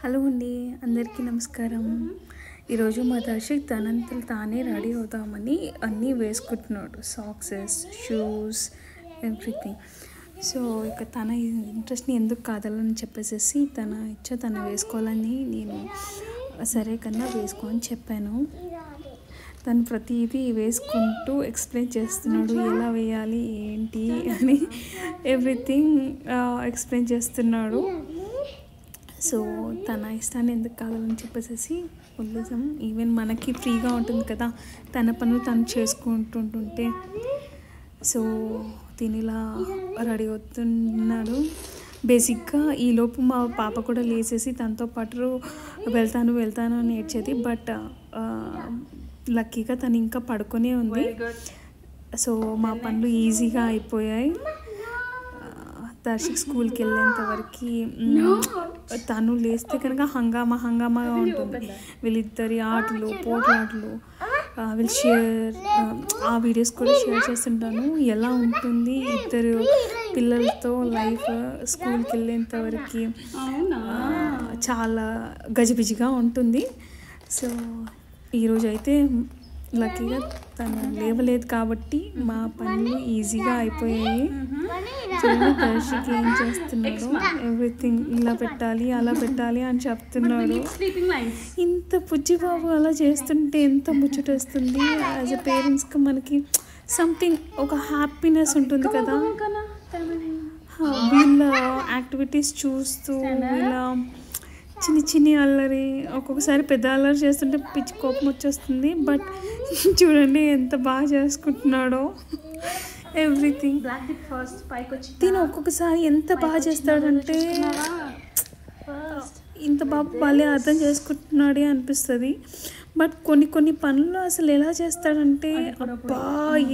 Hello అండి, అందరికీ నమస్కారం. ఈరోజు మా దర్శక్ తనంతలు తానే రెడీ అవుతామని అన్నీ వేసుకుంటున్నాడు. Socks, shoes, everything. సో ఇక తన ఇంట్రెస్ట్ని ఎందుకు కాదాలని చెప్పేసి తను వేసుకోవాలని నేను సరే కన్నా వేసుకో అని చెప్పాను. తను ప్రతిదీ వేసుకుంటూ ఎక్స్ప్లెయిన్ చేస్తున్నాడు, ఎలా వేయాలి ఏంటి అని ఎవ్రీథింగ్ ఎక్స్ప్లెయిన్ చేస్తున్నాడు. సో తన ఇష్టాన్ని ఎందుకు కావాలని చెప్పేసి వదిలేసాం. ఈవెన్ మనకి ఫ్రీగా ఉంటుంది కదా తన పనులు తను చేసుకుంటుంటే. సో దీనిలా రెడీ అవుతున్నాడు. బేసిక్గా ఈలోపు మా పాప కూడా లేచేసి తనతో పాటు వెళ్తాను అని ఏడ్చేది. బట్ లక్కీగా తను ఇంకా పడుకొనే ఉంది. సో మా పనులు ఈజీగా అయిపోయాయి. దర్శక్ స్కూల్కి వెళ్ళేంత వరకు తను లేస్తే కనుక హంగామాగా ఉంటుంది. వీళ్ళిద్దరి ఆటలు, పోట్లాటలు, వీళ్ళు ఆ వీడియోస్ కూడా షేర్ చేస్తుంటాను. ఎలా ఉంటుంది ఇద్దరు పిల్లలతో లైఫ్ స్కూల్కి వెళ్ళేంత వరకు చాలా గజిబిజిగా ఉంటుంది. సో ఈరోజు అయితే లక్కీగా తను లేవలేదు కాబట్టి మా పనులు ఈజీగా అయిపోయాయి. దర్శక్ ఏం చేస్తున్నాడు, ఎవ్రీథింగ్ ఇలా పెట్టాలి అలా పెట్టాలి అని చెప్తున్నాడు. ఇంత బుజ్జిబాబు అలా చేస్తుంటే ఎంత ముచ్చటేస్తుంది. యాజ్ ఎ పేరెంట్స్కి మనకి సంథింగ్ ఒక హ్యాపీనెస్ ఉంటుంది కదా. వీళ్ళ యాక్టివిటీస్ చూస్తూ వీళ్ళ చిన్ని అల్లరి, ఒక్కొక్కసారి పెద్ద అల్లరి చేస్తుంటే పిచ్చి కోపం వచ్చేస్తుంది. బట్ చూడండి ఎంత బాగా చేసుకుంటున్నాడో ఎవ్రీథింగ్. దీని ఒక్కొక్కసారి ఎంత బాగా చేస్తాడంటే ఇంత బాగా భలే అర్థం చేసుకుంటున్నాడే అనిపిస్తుంది. బట్ కొన్ని పనులు అసలు ఎలా చేస్తాడంటే అబ్బా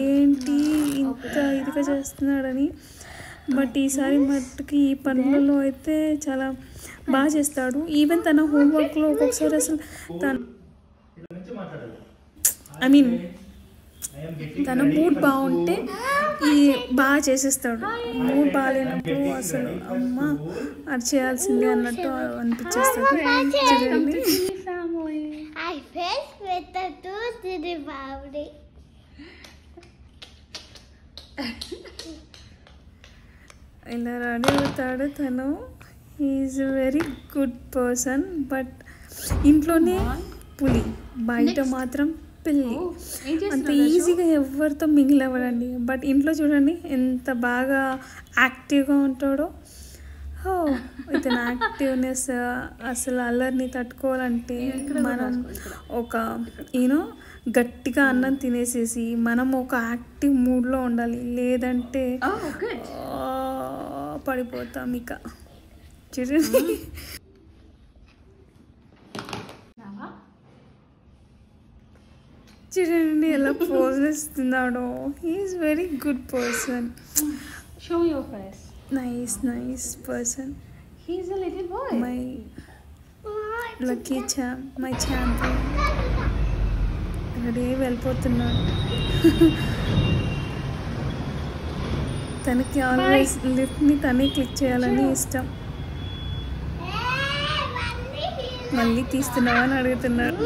ఏంటి ఇంత ఇదిగా చేస్తున్నాడని. బట్ ఈసారి మట్టుకి ఈ పనులలో అయితే చాలా బాగా చేస్తాడు. ఈవెన్ తన హోంవర్క్లో ఒక్కొక్కసారి అసలు తన మూడ్ బాగుంటే బాగా చేసేస్తాడు. మూడ్ బాగాలేనప్పుడు అసలు అమ్మ అది చేయాల్సిందే అన్నట్టు అనిపించేస్తుంది. చూడండి ఇలా రెడీ అవుతాడు తను. Is very good person. But ఇంట్లోనే పులి, బయట మాత్రం పిల్లి. అంత ఈజీగా ఎవరితో మింగిల్ అవ్వడండి. బట్ ఇంట్లో చూడండి ఎంత బాగా యాక్టివ్గా ఉంటాడో. ఇతను యాక్టివ్నెస్ అసలు అల్లరిని తట్టుకోవాలంటే మనం ఒక గట్టిగా అన్నం తినేసేసి మనం ఒక యాక్టివ్ మూడ్లో ఉండాలి. లేదంటే పడిపోతాం ఇక. చూడండి చూడండి ఎలా పోజ్ ఇస్తున్నాడో. He's very good person. Show your face. Nice person. He's a little boy. My lucky my champion. Ready వెళ్ళిపోతున్నాడు. తనకి ఆల్వేస్ లిఫ్ట్ని తనే క్లిక్ చేయాలని ఇష్టం. మళ్ళీ తీస్తున్నావా అని అడుగుతున్నాడు.